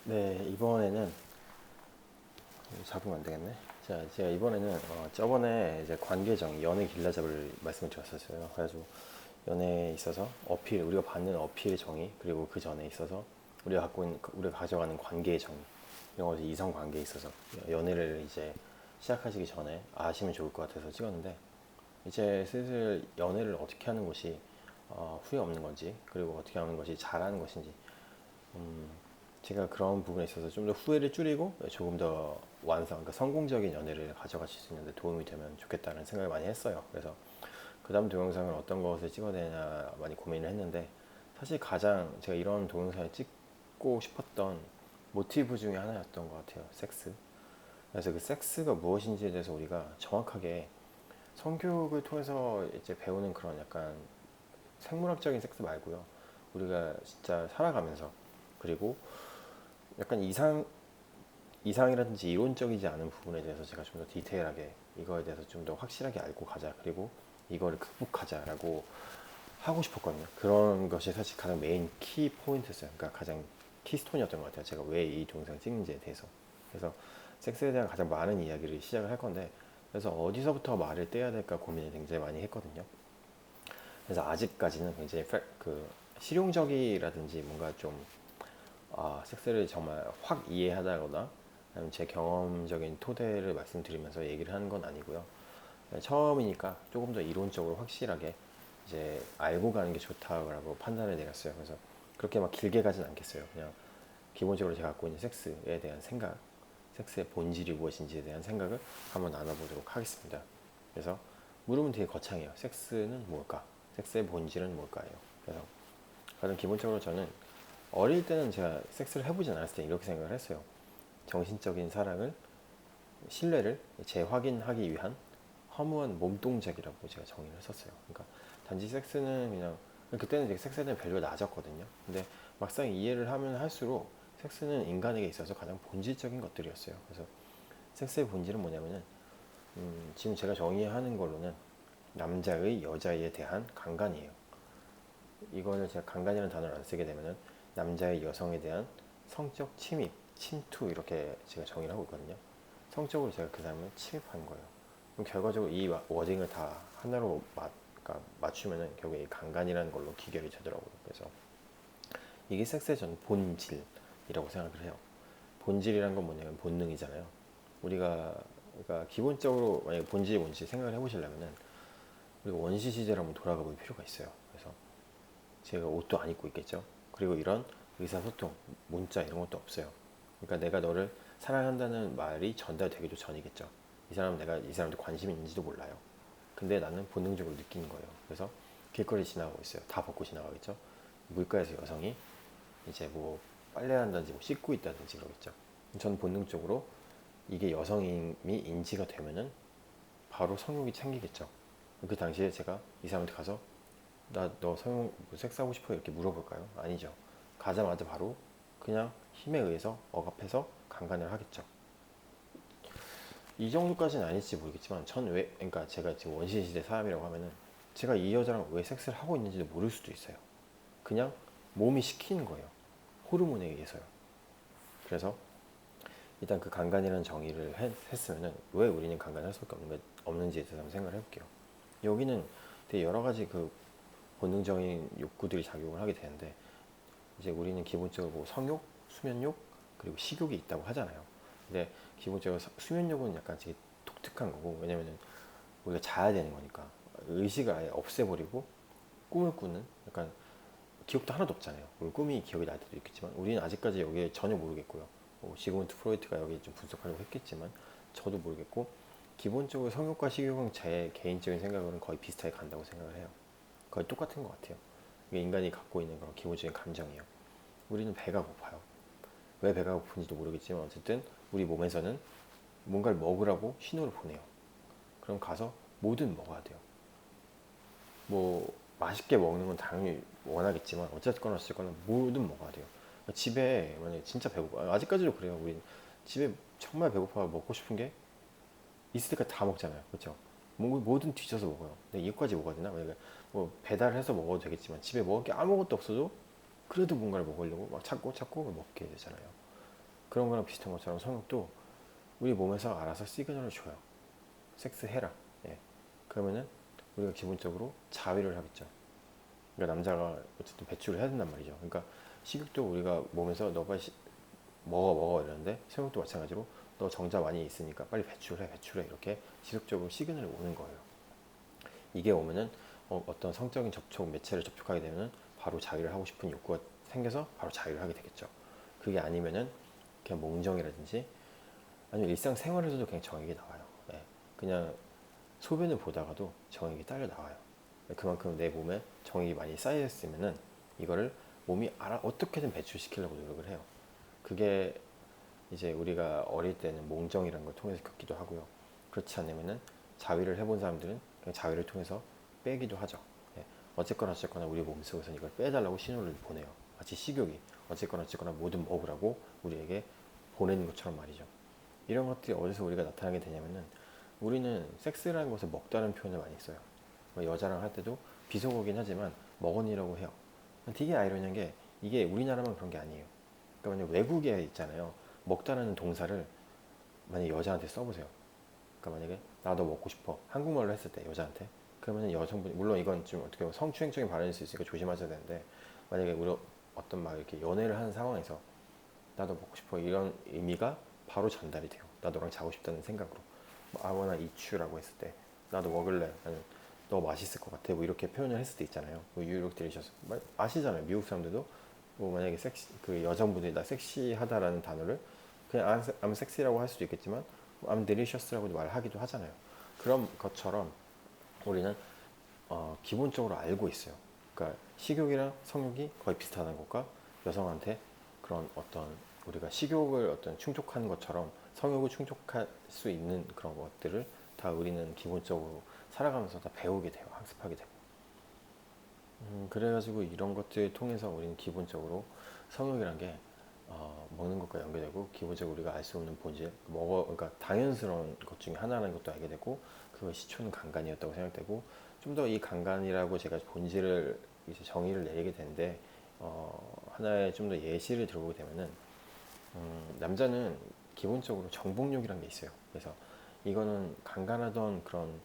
네, 이번에는 잡으면 안 되겠네. 자, 제가 이번에는 저번에 이제 관계정, 연애 길라잡을 말씀을 드렸었어요. 그래가지고 연애에 있어서 어필, 우리가 받는 어필의 정의, 그리고 그 전에 있어서 우리가 가져가는 관계의 정의, 이런 것이 이성 관계에 있어서 연애를 이제 시작하시기 전에 아시면 좋을 것 같아서 찍었는데, 이제 슬슬 연애를 어떻게 하는 것이 후회 없는 건지, 그리고 어떻게 하는 것이 잘하는 것인지, 제가 그런 부분에 있어서 좀 더 후회를 줄이고 조금 더 그러니까 성공적인 연애를 가져가실 수 있는데 도움이 되면 좋겠다는 생각을 많이 했어요. 그래서 그 다음 동영상을 어떤 것을 찍어야 되나 많이 고민을 했는데, 사실 가장 제가 이런 동영상을 찍고 싶었던 모티브 중에 하나였던 것 같아요. 섹스. 그래서 그 섹스가 무엇인지에 대해서 우리가 정확하게 성교육을 통해서 이제 배우는 그런 약간 생물학적인 섹스 말고요. 우리가 진짜 살아가면서, 그리고 약간 이상이라든지 이론적이지 않은 부분에 대해서 제가 좀 더 디테일하게 이거에 대해서 좀 더 확실하게 알고 가자, 그리고 이거를 극복하자라고 하고 싶었거든요. 그런 것이 사실 가장 메인 키 포인트였어요. 그러니까 가장 키스톤이었던 것 같아요. 제가 왜 이 동영상을 찍는지에 대해서. 그래서 섹스에 대한 가장 많은 이야기를 시작을 할 건데, 그래서 어디서부터 말을 떼야 될까 고민을 굉장히 많이 했거든요. 그래서 아직까지는 굉장히 실용적이라든지 뭔가 좀 섹스를 정말 확 이해하다거나 아니면 제 경험적인 토대를 말씀드리면서 얘기를 하는 건 아니고요. 처음이니까 조금 더 이론적으로 확실하게 이제 알고 가는 게 좋다고 판단을 내렸어요. 그래서 그렇게 막 길게 가진 않겠어요. 그냥 기본적으로 제가 갖고 있는 섹스에 대한 생각, 섹스의 본질이 무엇인지에 대한 생각을 한번 나눠보도록 하겠습니다. 그래서 물으면 되게 거창해요. 섹스는 뭘까? 섹스의 본질은 뭘까요? 그래서 가장 기본적으로 저는 어릴 때는 제가 섹스를 해보진 않았을 때 이렇게 생각을 했어요. 정신적인 사랑을, 신뢰를 재확인하기 위한 허무한 몸동작이라고 제가 정의를 했었어요. 그러니까 단지 섹스는 그냥, 그때는 이제 섹스에 대한 밸류가 낮았거든요. 근데 막상 이해를 하면 할수록 섹스는 인간에게 있어서 가장 본질적인 것들이었어요. 그래서 섹스의 본질은 뭐냐면은, 지금 제가 정의하는 걸로는 남자의 여자에 대한 강간이에요. 이거는 제가 강간이라는 단어를 안 쓰게 되면은 남자의 여성에 대한 성적 침입, 침투, 이렇게 제가 정의를 하고 있거든요. 성적으로 제가 그 사람을 침입한 거예요. 그럼 결과적으로 이 워딩을 다 하나로 그러니까 맞추면은 결국에 이 강간이라는 걸로 기결이 되더라고요. 그래서 이게 섹스의 전 본질이라고 생각을 해요. 본질이란 건 뭐냐면 본능이잖아요. 우리가, 그러니까 기본적으로 만약에 본질이 뭔지 생각을 해보시려면은 우리가 원시 시대로 한번 돌아가 볼 필요가 있어요. 그래서 제가 옷도 안 입고 있겠죠. 그리고 이런 의사소통, 문자 이런 것도 없어요. 그러니까 내가 너를 사랑한다는 말이 전달되기도 전이겠죠. 내가 이 사람한테 관심이 있는지도 몰라요. 근데 나는 본능적으로 느끼는 거예요. 그래서 길거리 지나가고 있어요. 다 벗고 지나가겠죠. 물가에서 여성이 이제 뭐 빨래한다든지 뭐 씻고 있다든지 그러겠죠. 전 본능적으로 이게 여성임이 인지가 되면은 바로 성욕이 챙기겠죠. 그 당시에 제가 이 사람한테 가서 나 너 성형 섹스하고 싶어 이렇게 물어볼까요? 아니죠. 가자마자 바로 그냥 힘에 의해서 억압해서 강간을 하겠죠. 이 정도까지는 아닐지 모르겠지만 그러니까 제가 지금 원시시대 사람이라고 하면은 제가 이 여자랑 왜 섹스를 하고 있는지도 모를 수도 있어요. 그냥 몸이 시키는 거예요. 호르몬에 의해서요. 그래서 일단 그 강간이라는 정의를 했으면은 왜 우리는 강간을 할 수밖에 없는지에 대해서 한번 생각을 해볼게요. 여기는 되게 여러 가지 그 본능적인 욕구들이 작용을 하게 되는데, 이제 우리는 기본적으로 뭐 성욕, 수면욕, 그리고 식욕이 있다고 하잖아요. 근데 기본적으로 수면욕은 약간 되게 독특한 거고, 왜냐면은 우리가 자야 되는 거니까 의식을 아예 없애버리고 꿈을 꾸는, 약간 기억도 하나도 없잖아요. 물론 꿈이 기억이 날 때도 있겠지만 우리는 아직까지 여기에 전혀 모르겠고요. 시그문드 프로이트가 여기 좀 분석하려고 했겠지만 저도 모르겠고, 기본적으로 성욕과 식욕은 제 개인적인 생각으로는 거의 비슷하게 간다고 생각을 해요. 거의 똑같은 것 같아요. 이게 인간이 갖고 있는 그런 기본적인 감정이에요. 우리는 배가 고파요. 왜 배가 고픈지도 모르겠지만 어쨌든 우리 몸에서는 뭔가를 먹으라고 신호를 보내요. 그럼 가서 뭐든 먹어야 돼요. 뭐 맛있게 먹는 건 당연히 원하겠지만 어쨌거나 뭐든 먹어야 돼요. 집에 만약에 진짜 배고파, 아직까지도 그래요. 우린 집에 정말 배고파 먹고 싶은 게 있을 때까지 다 먹잖아요. 그렇죠? 뭐든 뒤져서 먹어요. 근데 이거까지 먹어야 되나? 만약에 뭐 배달해서 먹어도 되겠지만 집에 먹을 게 아무것도 없어도 그래도 뭔가를 먹으려고 막 찾고 먹게 되잖아요. 그런 거랑 비슷한 것처럼 성욕도 우리 몸에서 알아서 시그널을 줘요. 섹스해라. 예. 그러면은 우리가 기본적으로 자위를 하겠죠. 그러니까 남자가 어쨌든 배출을 해야 된단 말이죠. 그러니까 식욕도 우리가 몸에서 너가 먹어 이러는데 성욕도 마찬가지로 너 정자 많이 있으니까 빨리 배출해 이렇게 지속적으로 시그널이 오는 거예요. 이게 오면은 어떤 성적인 접촉 매체를 접촉하게 되면은 바로 자위를 하고 싶은 욕구가 생겨서 바로 자위를 하게 되겠죠. 그게 아니면은 그냥 몽정이라든지 아니면 일상생활에서도 그냥 정액이 나와요. 예. 그냥 소변을 보다가도 정액이 딸려 나와요. 그만큼 내 몸에 정액이 많이 쌓여 있으면은 이거를 몸이 어떻게든 배출시키려고 노력을 해요. 그게 이제 우리가 어릴 때는 몽정이라는 걸 통해서 겪기도 하고요. 그렇지 않으면은 자위를 해본 사람들은 그냥 자위를 통해서 빼기도 하죠. 예. 어쨌거나 우리 몸속에서 이걸 빼달라고 신호를 보내요. 마치 식욕이 어쨌거나 뭐든 먹으라고 우리에게 보내는 것처럼 말이죠. 이런 것들이 어디서 우리가 나타나게 되냐면은 우리는 섹스라는 것을 먹다는 표현을 많이 써요. 여자랑 할 때도 비속어긴 하지만 먹언이라고 해요. 되게 아이러니한 게 이게 우리나라만 그런 게 아니에요. 그러니까 만약 외국에 있잖아요. 먹다라는 동사를 만약 여자한테 써보세요. 그러니까 만약에 나 너 먹고 싶어 한국말로 했을 때 여자한테 그러면 여성분이 물론 이건 좀 어떻게 보면 성추행적인 발언일 수 있으니까 조심하셔야 되는데 만약에 우리 어떤 막 이렇게 연애를 하는 상황에서 나도 먹고 싶어 이런 의미가 바로 전달이 돼요. 나 너랑 자고 싶다는 생각으로 I wanna eat you라고 했을 때 나도 먹을래 아니면 너 맛있을 것 같아 뭐 이렇게 표현을 했을 때 있잖아요. 뭐 you look delicious 아시잖아요. 미국 사람들도 뭐 만약에 그 여성분들이 나 섹시하다라는 단어를 그냥 I'm sexy라고 할 수도 있겠지만 I'm delicious라고도 말하기도 하잖아요. 그런 것처럼 우리는 기본적으로 알고 있어요. 그러니까 식욕이랑 성욕이 거의 비슷하다는 것과 여성한테 그런 어떤 우리가 식욕을 어떤 충족하는 것처럼 성욕을 충족할 수 있는 그런 것들을 다 우리는 기본적으로 살아가면서 다 배우게 돼요. 학습하게 되고. 그래가지고 이런 것들 통해서 우리는 기본적으로 성욕이란 게 먹는 것과 연결되고 기본적으로 우리가 알 수 없는 본질 그러니까 당연스러운 것 중에 하나라는 것도 알게 되고 그 시초는 간간이었다고 생각되고 좀 더 이 간간이라고 제가 본질을 이제 정의를 내리게 되는데 하나의 좀 더 예시를 들어보게 되면은 남자는 기본적으로 정복욕이라는 게 있어요. 그래서 이거는 간간하던 그런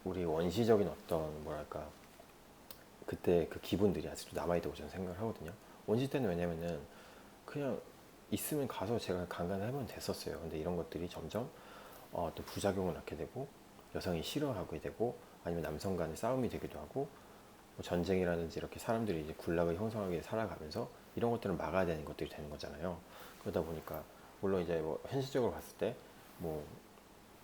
우리 원시적인 어떤 뭐랄까 그때 그 기분들이 아직도 남아있다고 저는 생각을 하거든요. 원시 때는 왜냐면은 그냥 있으면 가서 제가 간간을 해보면 됐었어요. 근데 이런 것들이 점점 또 부작용을 낳게 되고 여성이 싫어하게 되고 아니면 남성 간의 싸움이 되기도 하고 뭐 전쟁이라든지 이렇게 사람들이 이제 군락을 형성하게 살아가면서 이런 것들을 막아야 되는 것들이 되는 거잖아요. 그러다 보니까 물론 이제 뭐 현실적으로 봤을 때 뭐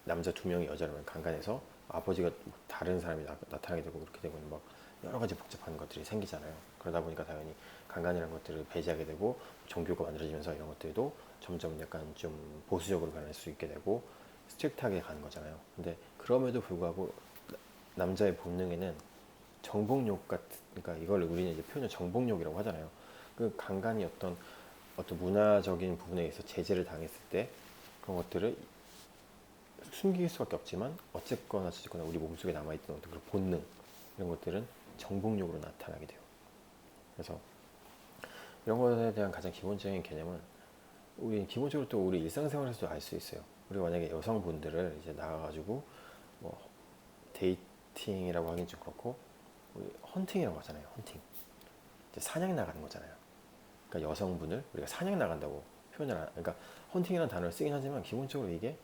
남자 두 명이 여자라면 간간해서 아버지가 다른 사람이 나타나게 되고 그렇게 되고 막 여러 가지 복잡한 것들이 생기잖아요. 그러다 보니까 당연히 간간이라는 것들을 배제하게 되고 종교가 만들어지면서 이런 것들도 점점 약간 좀 보수적으로 변할 수 있게 되고 스트릭트하게 가는 거잖아요. 근데 그럼에도 불구하고 남자의 본능에는 정복욕 같은 그러니까 이걸 우리는 이제 표현을 정복욕이라고 하잖아요. 그 간간이 어떤 문화적인 부분에 의해서 제재를 당했을 때 그런 것들을 숨길 수밖에 없지만 어쨌거나 저쨌거나 우리 몸속에 남아있던 어떤 그런 본능 이런 것들은 정복력으로 나타나게 돼요. 그래서 이런 것에 대한 가장 기본적인 개념은 우리 기본적으로 또 우리 일상생활에서도 알 수 있어요. 우리 만약에 여성분들을 이제 나가가지고 뭐 데이팅이라고 하긴 좀 그렇고 우리 헌팅이라고 하잖아요. 헌팅 이제 사냥 나가는 거잖아요. 그러니까 여성분을 우리가 사냥 나간다고 그러니까 헌팅이라는 단어를 쓰긴 하지만 기본적으로 이게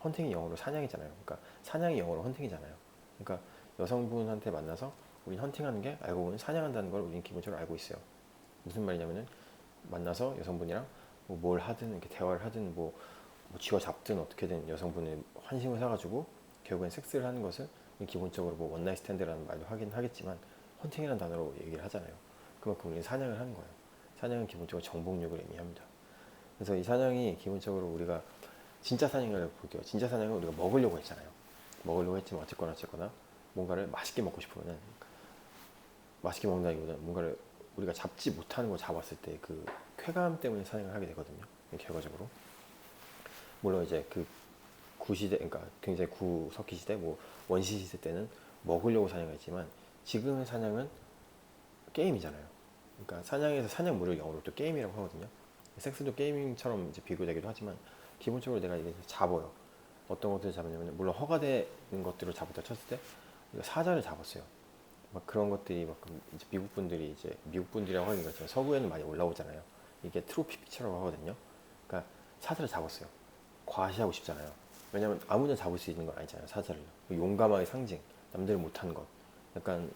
헌팅이 영어로 사냥이잖아요. 그러니까 사냥이 영어로 헌팅이잖아요. 그러니까 여성분한테 만나서 우린 헌팅하는 게 알고 보면 사냥한다는 걸 우리는 기본적으로 알고 있어요. 무슨 말이냐면은 만나서 여성분이랑 뭐뭘 하든 이렇게 대화를 하든 뭐 쥐어 잡든 어떻게든 여성분의 환심을 사가지고 결국엔 섹스를 하는 것을 기본적으로 뭐 원나잇 스탠드라는 말도 하긴 하겠지만 헌팅이라는 단어로 얘기를 하잖아요. 그만큼 우리는 사냥을 하는 거예요. 사냥은 기본적으로 정복력을 의미합니다. 그래서 이 사냥이 기본적으로 우리가 진짜 사냥을 볼게요. 진짜 사냥은 우리가 먹으려고 했잖아요. 먹으려고 했지만 어쨌거나 뭔가를 맛있게 먹고 싶으면은 맛있게 먹는다기보다 뭔가를 우리가 잡지 못하는 걸 잡았을 때 그 쾌감 때문에 사냥을 하게 되거든요. 결과적으로. 물론 이제 그 구시대, 그러니까 굉장히 구석기 시대, 뭐 원시 시대 때는 먹으려고 사냥했지만 지금의 사냥은 게임이잖아요. 그러니까 사냥에서 사냥물을 영어로 또 게임이라고 하거든요. 섹스도 게이밍처럼 이제 비교되기도 하지만 기본적으로 내가 이게 잡아요. 어떤 것들을 잡냐면 물론 허가되는 것들을 잡았다 쳤을 때 사자를 잡았어요. 막 그런 것들이 막 이제 미국 분들이 이제 미국 분들이라고 하긴 그렇지만 서구에는 많이 올라오잖아요. 이게 트로피 픽처라고 하거든요. 그러니까 사자를 잡았어요. 과시하고 싶잖아요. 왜냐면 아무나 잡을 수 있는 건 아니잖아요. 사자를 용감하게 상징, 남들이 못하는 것, 약간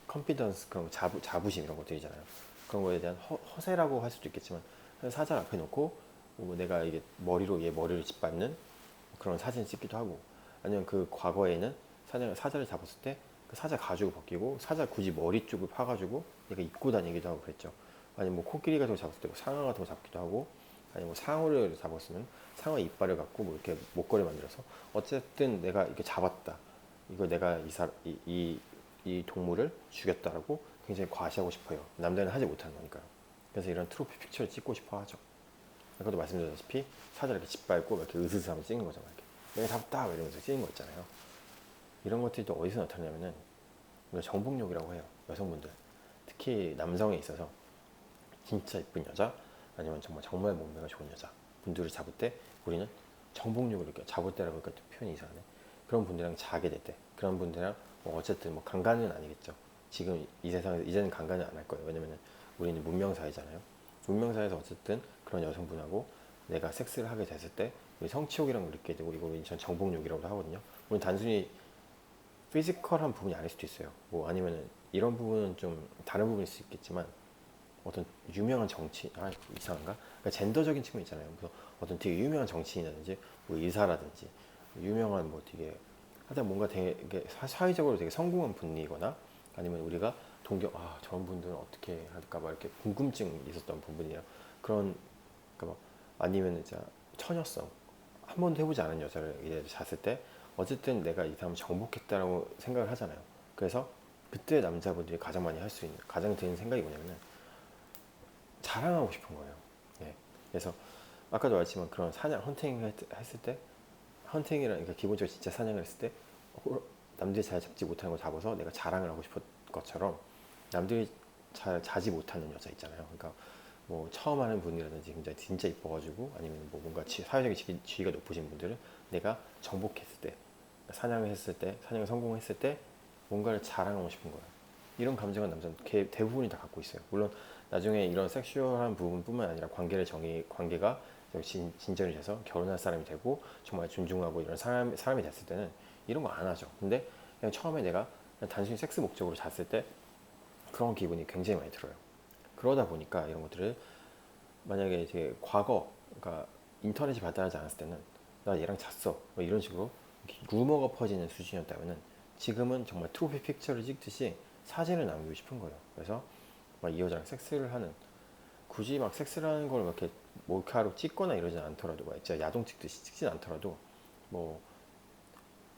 컨피던스 그런 자부심 이런 것들이잖아요. 그런 거에 대한 허세라고 할 수도 있겠지만 사자 앞에 놓고 뭐 내가 이게 머리로 얘 머리를 짓밟는 그런 사진을 찍기도 하고 아니면 그 과거에는 사자를 잡았을 때 그 사자 가죽을 벗기고 사자 굳이 머리 쪽을 파가지고 얘가 입고 다니기도 하고 그랬죠. 아니면 뭐 코끼리 같은 거 잡았을 때 상어 같은 거 잡기도 하고 아니면 뭐 상어를 잡았으면 상어 이빨을 갖고 뭐 이렇게 목걸이 만들어서 어쨌든 내가 이렇게 잡았다. 이거 내가 이 동물을 죽였다라고 굉장히 과시하고 싶어요. 남들은 하지 못하는 거니까요. 그래서 이런 트로피 픽처를 찍고 싶어 하죠. 아까도 말씀드렸다시피 사자를 이렇게 짓밟고 이렇게 으스스하면 찍는 거잖아요. 내가 잡았다 이러면서 찍는 거 있잖아요. 이런 것들이 또 어디서 나타나냐면은 정복욕이라고 해요. 여성분들 특히 남성에 있어서 진짜 이쁜 여자 아니면 정말 몸매가 좋은 여자 분들을 잡을 때 우리는 정복욕을 이렇게 잡을 때라고 하니까 표현이 이상하네. 그런 분들이랑 자게 될 때 그런 분들이랑 뭐 어쨌든 뭐 강간은 아니겠죠. 지금 이 세상에서 이제는 강간은 안 할 거예요. 왜냐면은 우리는 문명사회잖아요. 문명사회에서 어쨌든 그런 여성분하고 내가 섹스를 하게 됐을 때 우리 성취욕이라는 걸 느끼게 되고 이걸 전 정복욕이라고도 하거든요. 물론 단순히 피지컬한 부분이 아닐 수도 있어요. 뭐 아니면은 이런 부분은 좀 다른 부분일 수 있겠지만 어떤 유명한 정치 이상한가? 그러니까 젠더적인 측면 있잖아요. 그래서 어떤 되게 유명한 정치인이라든지 뭐 의사라든지 유명한 뭐 되게 하여튼 뭔가 되게 사회적으로 되게 성공한 분이거나 아니면 우리가 저런 분들은 어떻게 할까 막 이렇게 궁금증이 있었던 부분이야. 그런 그러니까 뭐 아니면 이제 처녀성 한 번도 해보지 않은 여자를 이제 잤을 때 어쨌든 내가 이 사람을 정복했다라고 생각을 하잖아요. 그래서 그때 남자분들이 가장 많이 할 수 있는 가장 드는 생각이 뭐냐면은 자랑하고 싶은 거예요. 예. 그래서 아까도 말했지만 그런 사냥 헌팅 했을 때 헌팅이라는 그러니까 기본적으로 진짜 사냥을 했을 때 남들이 잘 잡지 못하는 걸 잡아서 내가 자랑을 하고 싶은 것처럼 남들이 잘 자지 못하는 여자 있잖아요. 그러니까 뭐 처음 하는 분이라든지 굉장히 진짜 이뻐가지고 아니면 뭐 뭔가 사회적인 지위가 높으신 분들은 내가 정복했을 때 사냥을 했을 때 사냥을 성공했을 때 뭔가를 자랑하고 싶은 거예요. 이런 감정은 남자는 대부분이 다 갖고 있어요. 물론 나중에 이런 섹슈얼한 부분뿐만 아니라 관계가 진전이 돼서 결혼할 사람이 되고 정말 존중하고 이런 사람이 됐을 때는 이런 거 안 하죠. 근데 그냥 처음에 내가 그냥 단순히 섹스 목적으로 잤을 때 그런 기분이 굉장히 많이 들어요. 그러다 보니까 이런 것들을 만약에 이제 과거, 그러니까 인터넷이 발달하지 않았을 때는 나 얘랑 잤어 뭐 이런 식으로 루머가 퍼지는 수준이었다면은 지금은 정말 트로피 픽처를 찍듯이 사진을 남기고 싶은 거예요. 그래서 막 이 여자랑 섹스를 하는 굳이 막 섹스를 하는 걸 이렇게 몰카로 찍거나 이러진 않더라도 막 진짜 야동 찍듯이 찍진 않더라도 뭐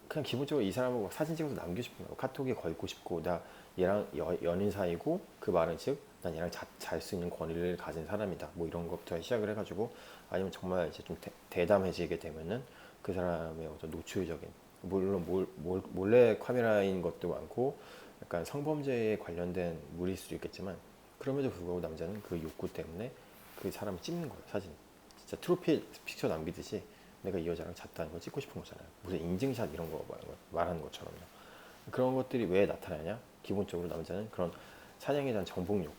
그냥 기본적으로 이 사람하고 막 사진 찍어서 남기고 싶은 거예요. 카톡에 걸고 싶고 나 얘랑 연인 사이고 그 말은 즉 난 얘랑 잘 수 있는 권리를 가진 사람이다. 뭐 이런 것부터 시작을 해가지고 아니면 정말 이제 좀 대담해지게 되면은 그 사람의 어떤 노출적인 물론 몰래 카메라인 것도 많고 약간 성범죄에 관련된 물일 수도 있겠지만 그럼에도 불구하고 남자는 그 욕구 때문에 그 사람을 찍는 거예요. 사진 진짜 트로피 픽처 남기듯이 내가 이 여자랑 잤다는 걸 찍고 싶은 거잖아요. 무슨 인증샷 이런 거 말하는 것처럼요. 그런 것들이 왜 나타나냐? 기본적으로 남자는 그런 사냥에 대한 정복욕,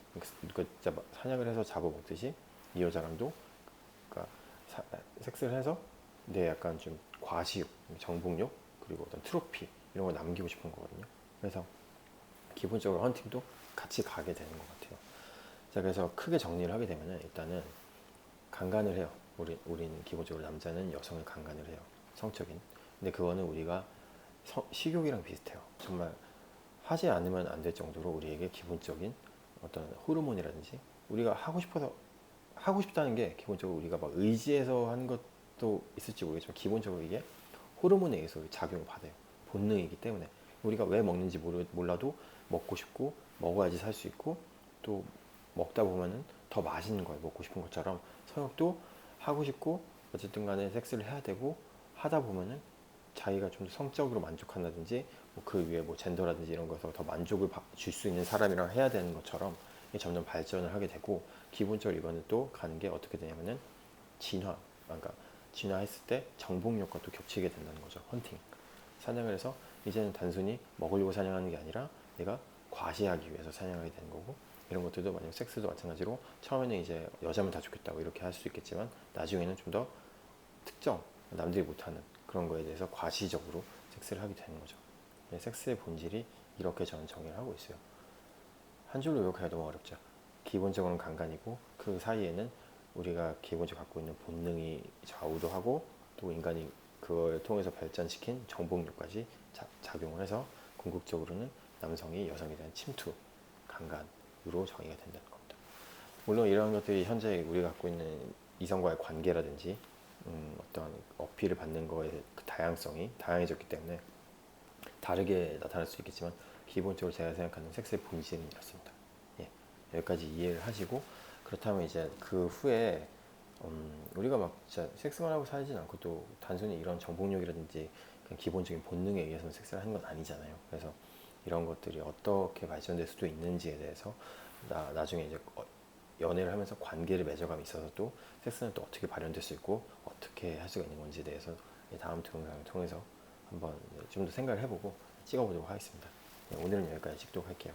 그러니까 사냥을 해서 잡아먹듯이 이 여자랑도 그러니까 섹스를 해서 내 약간 좀 과시욕, 정복욕 그리고 어떤 트로피 이런 걸 남기고 싶은 거거든요. 그래서 기본적으로 헌팅도 같이 가게 되는 것 같아요. 자, 그래서 크게 정리를 하게 되면은 일단은 강간을 해요. 우리는 기본적으로 남자는 여성을 강간을 해요. 성적인. 근데 그거는 우리가 식욕이랑 비슷해요. 정말 하지 않으면 안 될 정도로 우리에게 기본적인 어떤 호르몬이라든지 우리가 하고 싶다는 게 기본적으로 우리가 막 의지해서 하는 것도 있을지 모르겠지만 기본적으로 이게 호르몬에 의해서 작용을 받아요. 본능이기 때문에 우리가 왜 먹는지 몰라도 먹고 싶고 먹어야지 살 수 있고 또 먹다 보면은 더 맛있는 걸 먹고 싶은 것처럼 성욕도 하고 싶고 어쨌든 간에 섹스를 해야 되고 하다 보면은 자기가 좀 더 성적으로 만족한다든지 뭐 그 위에 뭐 젠더라든지 이런 거에서 더 만족을 줄 수 있는 사람이랑 해야 되는 것처럼 이게 점점 발전을 하게 되고 기본적으로 이거는 또 가는 게 어떻게 되냐면은 진화, 그러니까 진화했을 때 정복력과 또 겹치게 된다는 거죠. 헌팅, 사냥을 해서 이제는 단순히 먹으려고 사냥하는 게 아니라 내가 과시하기 위해서 사냥하게 되는 거고 이런 것들도 만약 섹스도 마찬가지로 처음에는 이제 여자면 다 좋겠다고 이렇게 할 수 있겠지만 나중에는 좀 더 특정 남들이 못하는 그런 거에 대해서 과시적으로 섹스를 하게 되는 거죠. 섹스의 본질이 이렇게 저는 정의를 하고 있어요. 한 줄로 요약하기가 너무 어렵죠. 기본적으로는 간간이고 그 사이에는 우리가 기본적으로 갖고 있는 본능이 좌우도 하고 또 인간이 그걸 통해서 발전시킨 정복력까지 작용을 해서 궁극적으로는 남성이 여성에 대한 침투, 강간으로 정의가 된다는 겁니다. 물론 이런 것들이 현재 우리가 갖고 있는 이성과의 관계라든지 어떤 어필을 받는 거의 그 다양성이 다양해졌기 때문에 다르게 나타날 수 있겠지만 기본적으로 제가 생각하는 섹스의 본질은 이렇습니다. 예, 여기까지 이해를 하시고 그렇다면 이제 그 후에 우리가 막 진짜 섹스만 하고 살진 않고 또 단순히 이런 정복력이라든지 그냥 기본적인 본능에 의해서 섹스를 하는 건 아니잖아요. 그래서 이런 것들이 어떻게 발전될 수도 있는지에 대해서 나중에 이제 연애를 하면서 관계를 맺어감이 있어서 또 섹스는 또 어떻게 발현될 수 있고 어떻게 할 수가 있는 건지에 대해서 다음 동영상을 통해서 한번 좀 더 생각을 해보고 찍어보도록 하겠습니다. 오늘은 여기까지 찍도록 할게요.